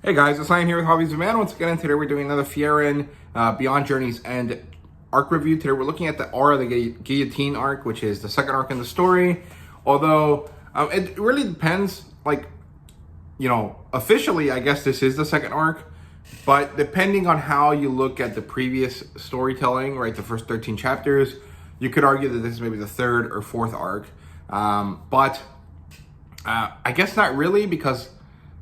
Hey guys, it's Ryan here with HobbiesofaMan. Once again, today we're doing another Frieren Beyond Journey's End arc review. Today we're looking at the Aura the Guillotine arc, which is the second arc in the story. Although, it really depends, officially I guess this is the second arc, but depending on how you look at the previous storytelling, right, the first 13 chapters, you could argue that this is maybe the third or fourth arc. But I guess not really, because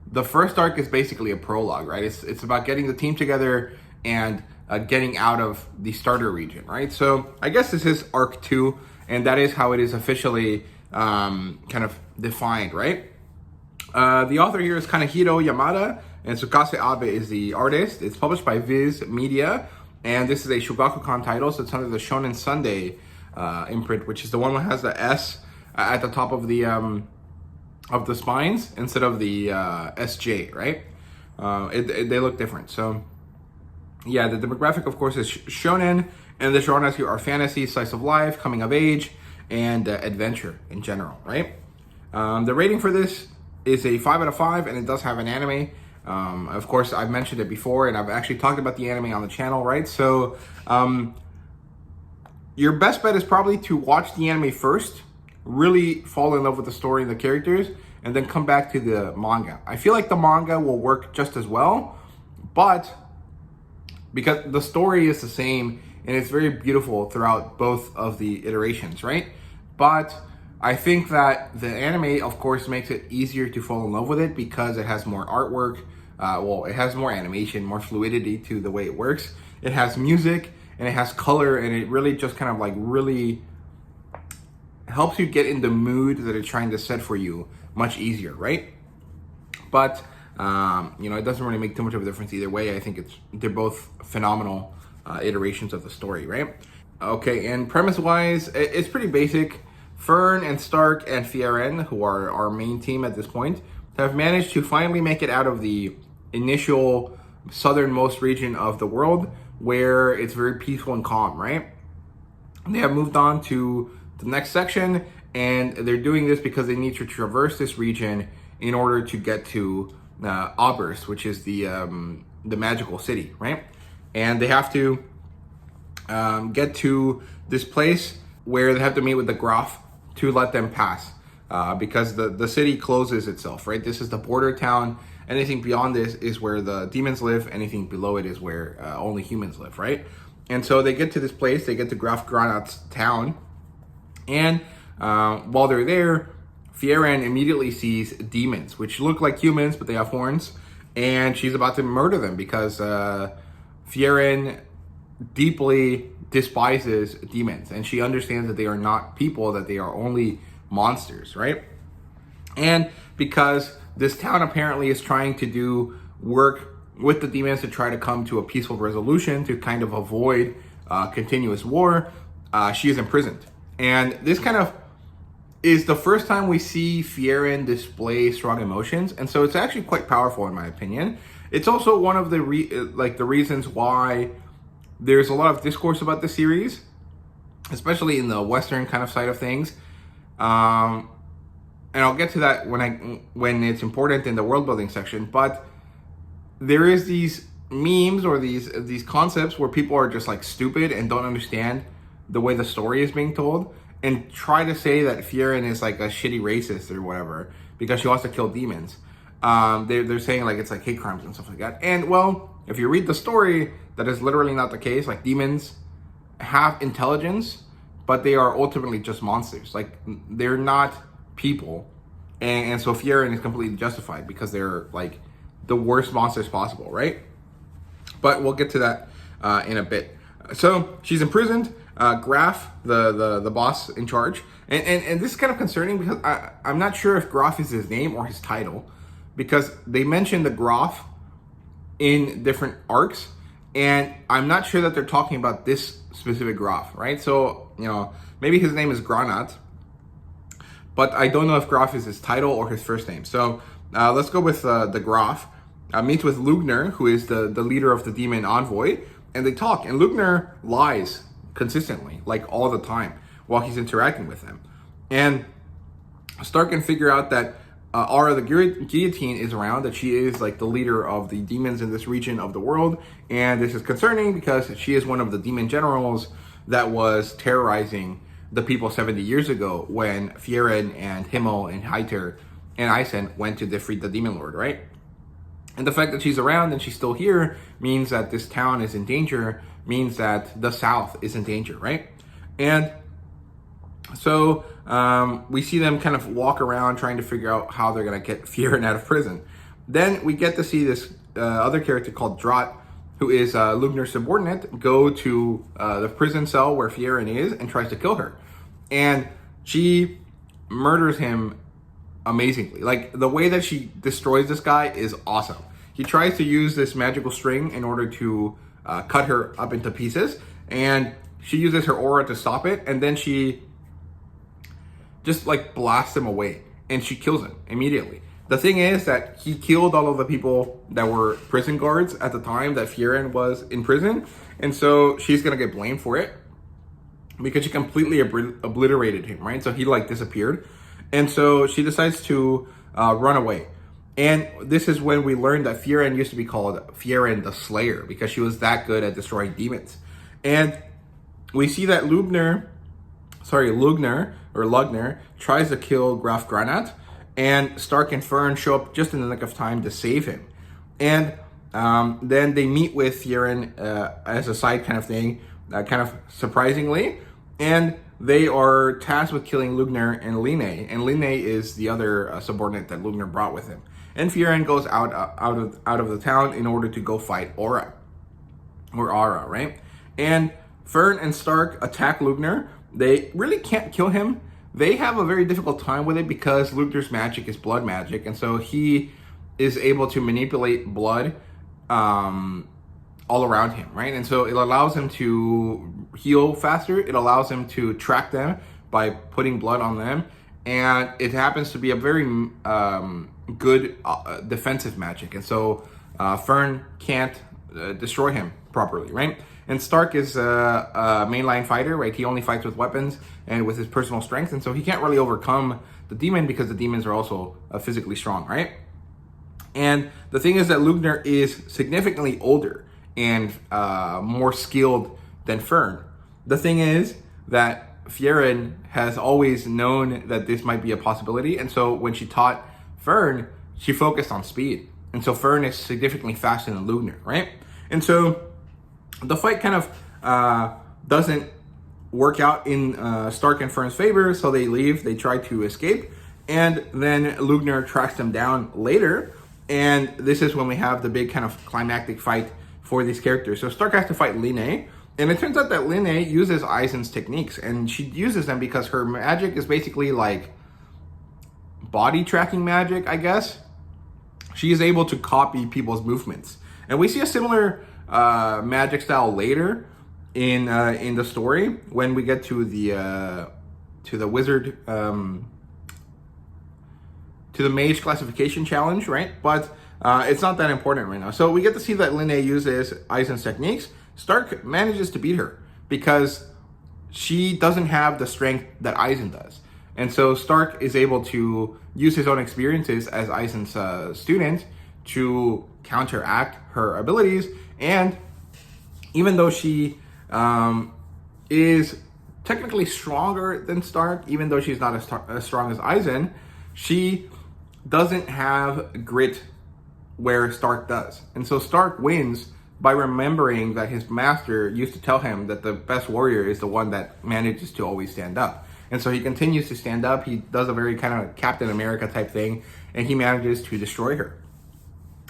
the first arc is basically a prologue, right? It's about getting the team together and getting out of the starter region, right? So I guess this is arc 2, and that is how it is officially kind of defined, right? The author here is Kanehiro Yamada, and Tsukase Abe is the artist. It's published by Viz Media, and this is a Shogakukan title, so it's under the Shonen Sunday imprint, which is the one that has the S at the top of the spines instead of the SJ, right? They look different. So yeah, the demographic of course is shonen, and the genres here are fantasy, slice of life, coming of age, and adventure in general, right? The rating for this is a 5 out of 5, and it does have an anime. Of course, I've mentioned it before, and I've actually talked about the anime on the channel, right? So your best bet is probably to watch the anime first, really fall in love with the story and the characters, and then come back to the manga. I feel like the manga will work just as well, but because the story is the same and it's very beautiful throughout both of the iterations, right? But I think that the anime, of course, makes it easier to fall in love with it because it has more artwork. It has more animation, more fluidity to the way it works. It has music and it has color, and it really just kind of really helps you get in the mood that it's trying to set for you much easier, right? But it doesn't really make too much of a difference either way. I think they're both phenomenal iterations of the story, right? Okay, and premise-wise, it's pretty basic. Fern and Stark and Frieren, who are our main team at this point, have managed to finally make it out of the initial southernmost region of the world, where it's very peaceful and calm, right? They have moved on to the next section, and they're doing this because they need to traverse this region in order to get to Aubers, which is the magical city, right? And they have to get to this place where they have to meet with the Graf to let them pass, because the city closes itself, right? This is the border town. Anything beyond this is where the demons live. Anything below it is where only humans live, right? And so they get to this place, they get to Graf Granat's town, and while they're there, Frieren immediately sees demons, which look like humans, but they have horns, and she's about to murder them because Frieren deeply despises demons, and she understands that they are not people, that they are only monsters, right? And because this town apparently is trying to do work with the demons to try to come to a peaceful resolution to kind of avoid continuous war, she is imprisoned. And this kind of is the first time we see Frieren display strong emotions, and so it's actually quite powerful in my opinion. It's also one of the reasons why there's a lot of discourse about the series, especially in the Western kind of side of things. And I'll get to that when it's important in the world building section. But there is these memes or these concepts where people are just stupid and don't understand the way the story is being told, and try to say that Frieren is a shitty racist or whatever because she wants to kill demons. They're saying it's hate crimes and stuff like that. And well, if you read the story, that is literally not the case. Demons have intelligence, but they are ultimately just monsters. They're not people. And so Frieren is completely justified because they're the worst monsters possible, right? But we'll get to that in a bit. So she's imprisoned. Graf, the boss in charge, and this is kind of concerning because I'm not sure if Graf is his name or his title, because they mentioned the Graf in different arcs, and I'm not sure that they're talking about this specific Graf, right? So maybe his name is Granat, but I don't know if Graf is his title or his first name. So let's go with the Graf. Meets with Lugner, who is the leader of the demon envoy, and they talk, and Lugner lies consistently, all the time, while he's interacting with them. And Stark can figure out that Aura the Guillotine is around, that she is like the leader of the demons in this region of the world. And this is concerning because she is one of the demon generals that was terrorizing the people 70 years ago when Frieren and Himmel and Heiter and Eisen went to defeat the demon lord, right? And the fact that she's around and she's still here means that this town is in danger, means that the South is in danger, right? And so we see them kind of walk around trying to figure out how they're going to get Frieren out of prison. Then we get to see this other character called Drott, who is Lugner's subordinate, go to the prison cell where Frieren is and tries to kill her. And she murders him amazingly. Like, the way that she destroys this guy is awesome. He tries to use this magical string in order to cut her up into pieces, and she uses her aura to stop it, and then she just like blasts him away, and she kills him immediately. The thing is that he killed all of the people that were prison guards at the time that Frieren was in prison, and so she's gonna get blamed for it because she completely obliterated him, right? So he like disappeared, and so she decides to run away. And this is when we learned that Frieren used to be called Frieren the Slayer because she was that good at destroying demons. And we see that Lugner tries to kill Graf Granat, and Stark and Fern show up just in the nick of time to save him. And then they meet with Frieren as a side kind of thing, kind of surprisingly, and they are tasked with killing Lugner and Line, and Line is the other subordinate that Lugner brought with him. And Frieren goes out of the town in order to go fight Aura, right? And Fern and Stark attack Lugner. They really can't kill him. They have a very difficult time with it because Lugner's magic is blood magic, and so he is able to manipulate blood all around him, right? And so it allows him to heal faster. It allows him to track them by putting blood on them, and it happens to be a very good defensive magic. And so Fern can't destroy him properly, right? And Stark is a mainline fighter, right? He only fights with weapons and with his personal strength, and so he can't really overcome the demon because the demons are also physically strong, right? And the thing is that Lugner is significantly older and more skilled than Fern. The thing is that Frieren has always known that this might be a possibility, and so when she taught Fern, she focused on speed. And so Fern is significantly faster than Lugner, right? And so the fight kind of doesn't work out in Stark and Fern's favor, so they leave. They try to escape, and then Lugner tracks them down later, and this is when we have the big kind of climactic fight for these characters. So Stark has to fight Line, and it turns out that Line uses Eisen's techniques, and she uses them because her magic is basically like body tracking magic, I guess. She is able to copy people's movements, and we see a similar magic style later in the story when we get to the wizard to the mage classification challenge, right? But it's not that important right now. So we get to see that Line uses Eisen's techniques. Stark manages to beat her because she doesn't have the strength that Eisen does, and so Stark is able to use his own experiences as Eisen's student to counteract her abilities. And even though she is technically stronger than Stark, even though she's not as strong as Eisen, she doesn't have grit where Stark does. And so Stark wins by remembering that his master used to tell him that the best warrior is the one that manages to always stand up. And so he continues to stand up. He does a very kind of Captain America type thing, and he manages to destroy her.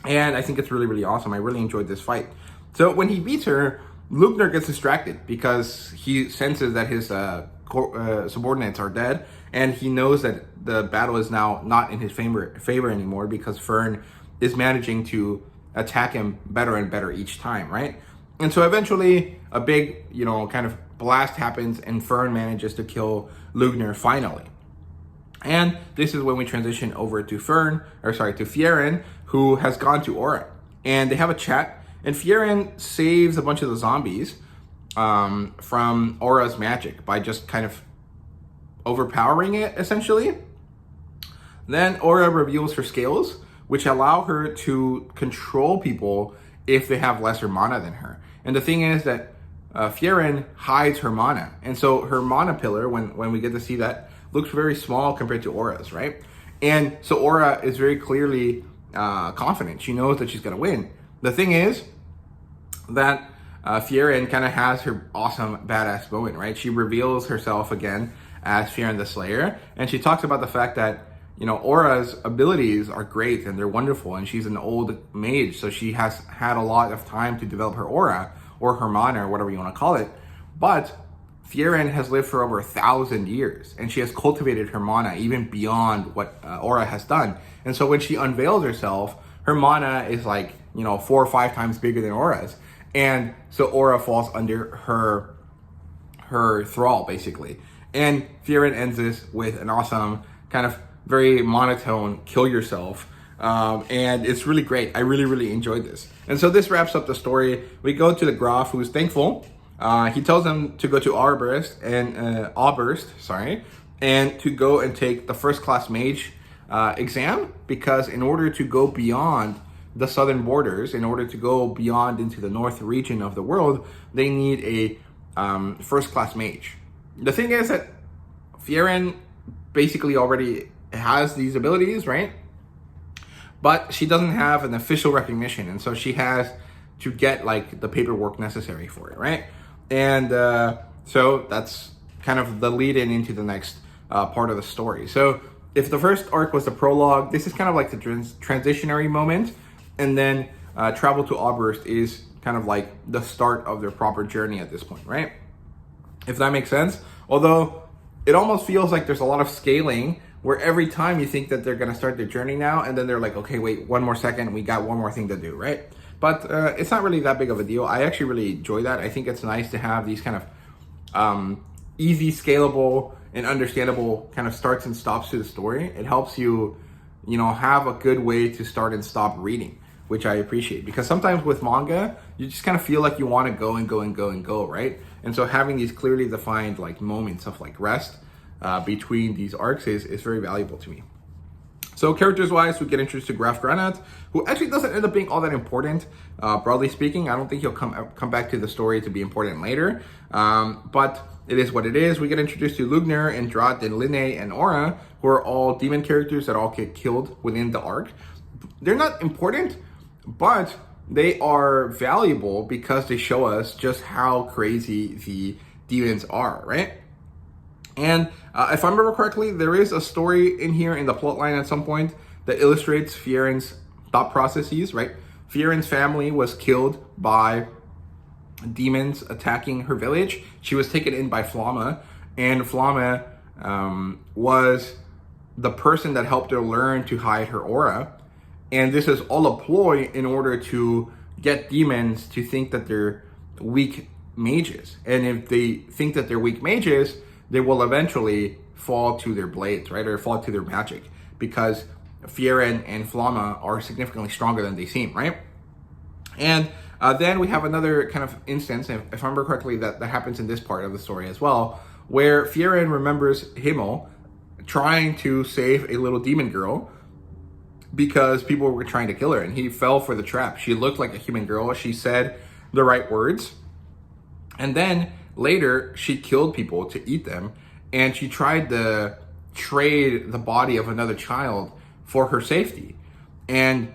And I think it's really, really awesome. I really enjoyed this fight. So when he beats her, Lugner gets distracted because he senses that his subordinates are dead, and he knows that the battle is now not in his favor anymore because Fern is managing to attack him better and better each time, right? And so eventually a big, kind of blast happens, and Fern manages to kill Lugner finally. And this is when we transition over to Frieren, who has gone to Aura, and they have a chat. And Frieren saves a bunch of the zombies from Aura's magic by just kind of overpowering it, essentially. Then Aura reveals her scales, which allow her to control people if they have lesser mana than her. And the thing is that Frieren hides her mana. And so her mana pillar, when we get to see that, looks very small compared to Aura's, right? And so Aura is very clearly confident. She knows that she's going to win. The thing is that Frieren kind of has her awesome badass moment, right? She reveals herself again as Frieren the Slayer, and she talks about the fact that, you know, Aura's abilities are great and they're wonderful, and she's an old mage, so she has had a lot of time to develop her aura, or her mana, or whatever you want to call it. But Frieren has lived for over 1,000 years, and she has cultivated her mana even beyond what Aura has done. And so when she unveils herself, her mana is like, you know, 4 or 5 times bigger than Aura's. And so Aura falls under her thrall, basically. And Frieren ends this with an awesome kind of very monotone kill yourself. And it's really great. I really enjoyed this. And so this wraps up the story. We go to the Graf, who's thankful. He tells them to go to Arburst and to go and take the first class mage exam, because in order to go beyond the southern borders, in order to go beyond into the north region of the world, they need a first class mage. The thing is that Frieren basically already has these abilities, right? But she doesn't have an official recognition, and so she has to get like the paperwork necessary for it, right? And so that's kind of the lead in into the next part of the story. So if the first arc was the prologue, this is kind of like the transitionary moment, and then Travel to Arburst is kind of like the start of their proper journey at this point, right? If that makes sense. Although it almost feels like there's a lot of scaling, where every time you think that they're going to start their journey now, and then they're like, okay, wait, one more second, we got one more thing to do, right? But it's not really that big of a deal. I actually really enjoy that. I think it's nice to have these kind of easy, scalable, and understandable kind of starts and stops to the story. It helps you, you know, have a good way to start and stop reading, which I appreciate. Because sometimes with manga, you just kind of feel like you want to go and go and go and go, right? And so having these clearly defined like moments of like rest between these arcs is very valuable to me. So characters-wise, we get introduced to Graf Granat, who actually doesn't end up being all that important, broadly speaking. I don't think he'll come back to the story to be important later, but it is what it is. We get introduced to Lugner and Drat and Linne and Aura, who are all demon characters that all get killed within the arc. They're not important, but they are valuable because they show us just how crazy the demons are, right? And if I remember correctly, there is a story in here in the plotline at some point that illustrates Frieren's thought processes, right? Frieren's family was killed by demons attacking her village. She was taken in by Flamme, and Flamme was the person that helped her learn to hide her aura. And this is all a ploy in order to get demons to think that they're weak mages. And if they think that they're weak mages, they will eventually fall to their blades, right? Or fall to their magic, because Frieren and Flamme are significantly stronger than they seem, right? And then we have another kind of instance, if I remember correctly, that happens in this part of the story as well, where Frieren remembers Himmel trying to save a little demon girl because people were trying to kill her, and he fell for the trap. She looked like a human girl. She said the right words. And then later, she killed people to eat them, and she tried to trade the body of another child for her safety. And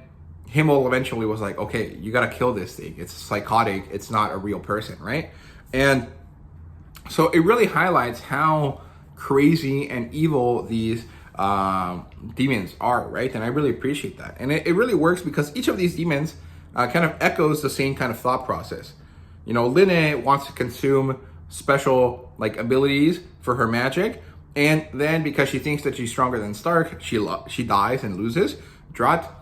Himmel eventually was like, okay, you gotta kill this thing. It's psychotic. It's not a real person, right? And so it really highlights how crazy and evil these demons are, right? And I really appreciate that. And it really works because each of these demons kind of echoes the same kind of thought process. You know, Linne wants to consume special like abilities for her magic, and then because she thinks that she's stronger than Stark, she dies and loses. Drat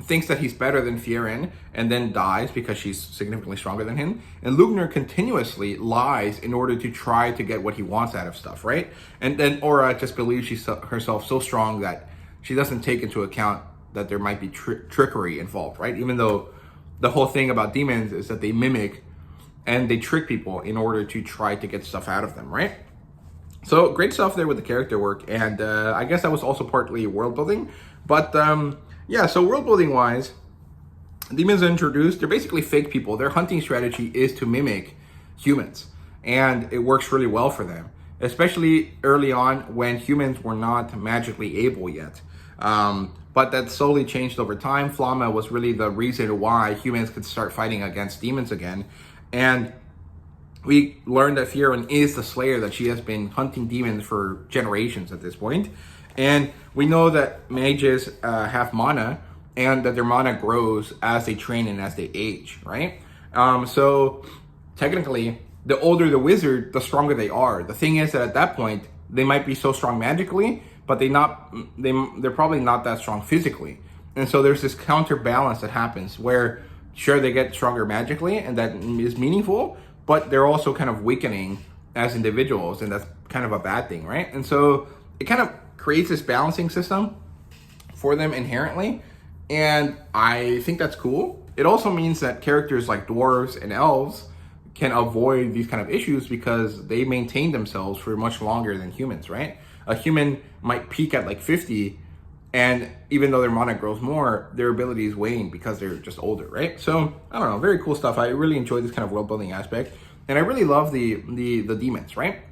thinks that he's better than Frieren and then dies because she's significantly stronger than him. And Lugner continuously lies in order to try to get what he wants out of stuff, right? And then Aura just believes she's herself so strong that she doesn't take into account that there might be trickery involved, right? Even though the whole thing about demons is that they mimic and they trick people in order to try to get stuff out of them, right? So great stuff there with the character work, and I guess that was also partly world building. But yeah, so world building wise, demons are introduced. They're basically fake people. Their hunting strategy is to mimic humans, and it works really well for them, especially early on when humans were not magically able yet. But that slowly changed over time. Flamma was really the reason why humans could start fighting against demons again, and we learned that Frieren is the slayer, that she has been hunting demons for generations at this point. And we know that mages have mana, and that their mana grows as they train and as they age, right? So technically, the older the wizard, the stronger they are. The thing is that at that point, they might be so strong magically, but they're probably not that strong physically. And so there's this counterbalance that happens where, sure, they get stronger magically, and that is meaningful, but they're also kind of weakening as individuals, and that's kind of a bad thing, right? And so it kind of creates this balancing system for them inherently, and I think that's cool. It also means that characters like dwarves and elves can avoid these kind of issues because they maintain themselves for much longer than humans, right? A human might peak at like 50, and even though their mana grows more, their abilities wane because they're just older, right? So, I don't know, very cool stuff. I really enjoy this kind of world building aspect. And I really love the demons, right?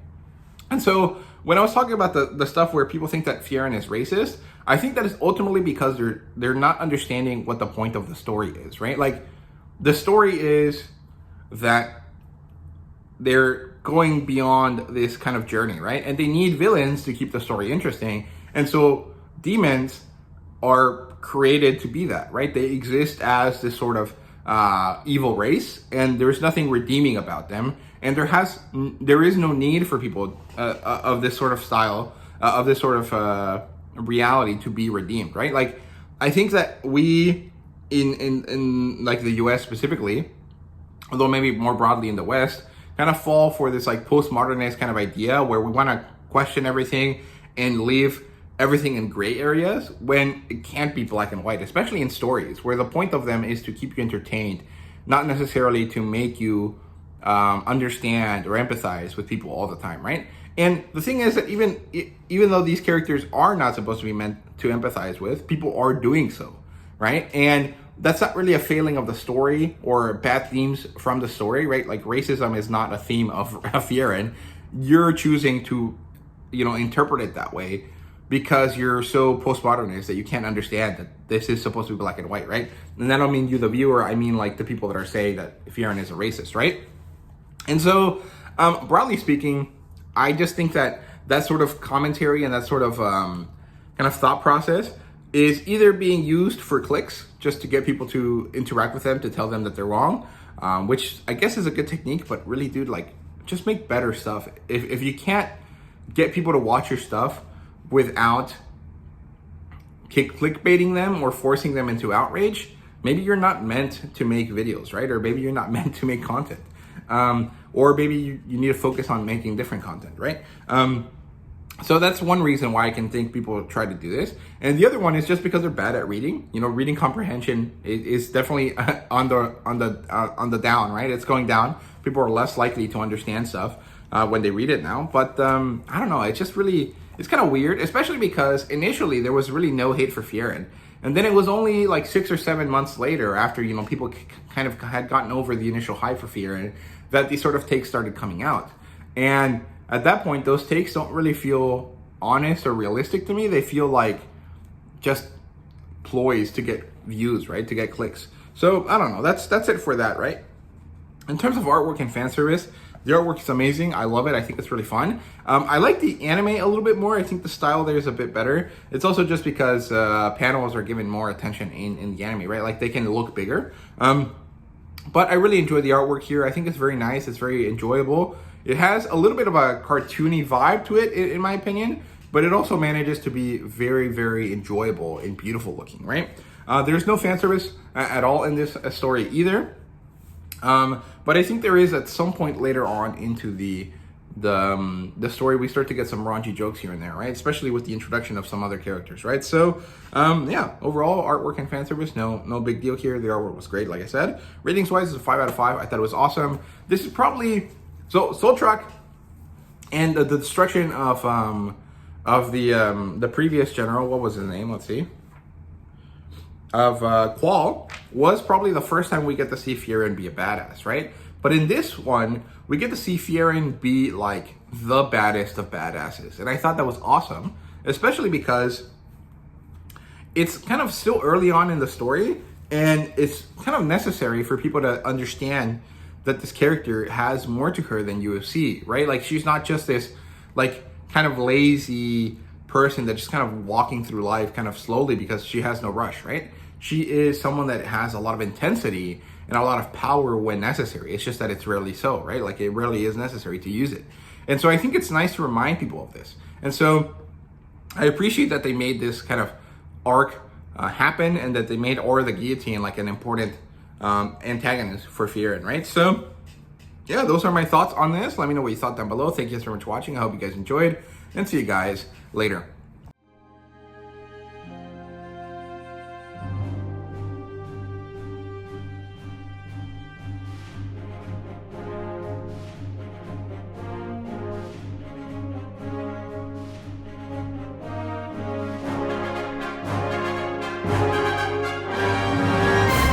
And so, when I was talking about the stuff where people think that Frieren is racist, I think that is ultimately because they're not understanding what the point of the story is, right? Like, the story is that they're going beyond this kind of journey, right? And they need villains to keep the story interesting. And so demons are created to be that, right? They exist as this sort of evil race, and there's nothing redeeming about them. And there is no need for people of this sort of style, of this sort of reality to be redeemed, right? Like, I think that we in like the US specifically, although maybe more broadly in the West, kind of fall for this like postmodernist kind of idea where we want to question everything and leave everything in gray areas when it can't be black and white, especially in stories where the point of them is to keep you entertained, not necessarily to make you understand or empathize with people all the time, right? And the thing is that even though these characters are not supposed to be meant to empathize with, people are doing so, right? And that's not really a failing of the story or bad themes from the story, right? Like, racism is not a theme of Frieren. You're choosing to, interpret it that way because you're so postmodernist that you can't understand that this is supposed to be black and white, right? And I don't mean you, the viewer. I mean like the people that are saying that Frieren is a racist, right? And so, broadly speaking, I just think that sort of commentary and that sort of kind of thought process is either being used for clicks, just to get people to interact with them, to tell them that they're wrong, which I guess is a good technique, but really, dude, like, just make better stuff. If you can't get people to watch your stuff without clickbaiting them or forcing them into outrage, maybe you're not meant to make videos, right? Or maybe you're not meant to make content. Or maybe you need to focus on making different content, right? So that's one reason why I can think people try to do this. And the other one is just because they're bad at reading. Reading comprehension is definitely on the down, right? It's going down. People are less likely to understand stuff when they read it now. But I don't know. It's just really, it's kind of weird, especially because initially there was really no hate for Frieren. And then it was only like 6 or 7 months later, after, people kind of had gotten over the initial hype for Frieren, that these sort of takes started coming out. And at that point, those takes don't really feel honest or realistic to me. They feel like just ploys to get views, right? To get clicks. So I don't know. That's it for that, right? In terms of artwork and fan service, the artwork is amazing. I love it. I think it's really fun. I like the anime a little bit more. I think the style there is a bit better. It's also just because panels are given more attention in the anime, right? Like, they can look bigger. But I really enjoy the artwork here. I think it's very nice. It's very enjoyable. It has a little bit of a cartoony vibe to it, in my opinion, but it also manages to be very, very enjoyable and beautiful looking, right? There's no fan service at all in this story either. But I think there is at some point later on into the story, we start to get some raunchy jokes here and there, right? Especially with the introduction of some other characters, right? So, yeah, overall, artwork and fan service, no big deal here. The artwork was great, like I said. Ratings-wise, it's a 5 out of 5. I thought it was awesome. This is probably... So, Soul Track And the destruction of the previous general, what was his name? Let's see. Of Qual was probably the first time we get to see Frieren be a badass, right? But in this one, we get to see Frieren be like the baddest of badasses. And I thought that was awesome, especially because it's kind of still early on in the story, and it's kind of necessary for people to understand that this character has more to her than UFC, right? Like, she's not just this like kind of lazy person that's just kind of walking through life kind of slowly because she has no rush, right? She is someone that has a lot of intensity and a lot of power when necessary. It's just that it's rarely so, right? Like, it rarely is necessary to use it. And so I think it's nice to remind people of this. And so I appreciate that they made this kind of arc happen, and that they made Aura the Guillotine like an important antagonist for Frieren, right? So yeah, those are my thoughts on this. Let me know what you thought down below. Thank you so much for watching. I hope you guys enjoyed, and see you guys later.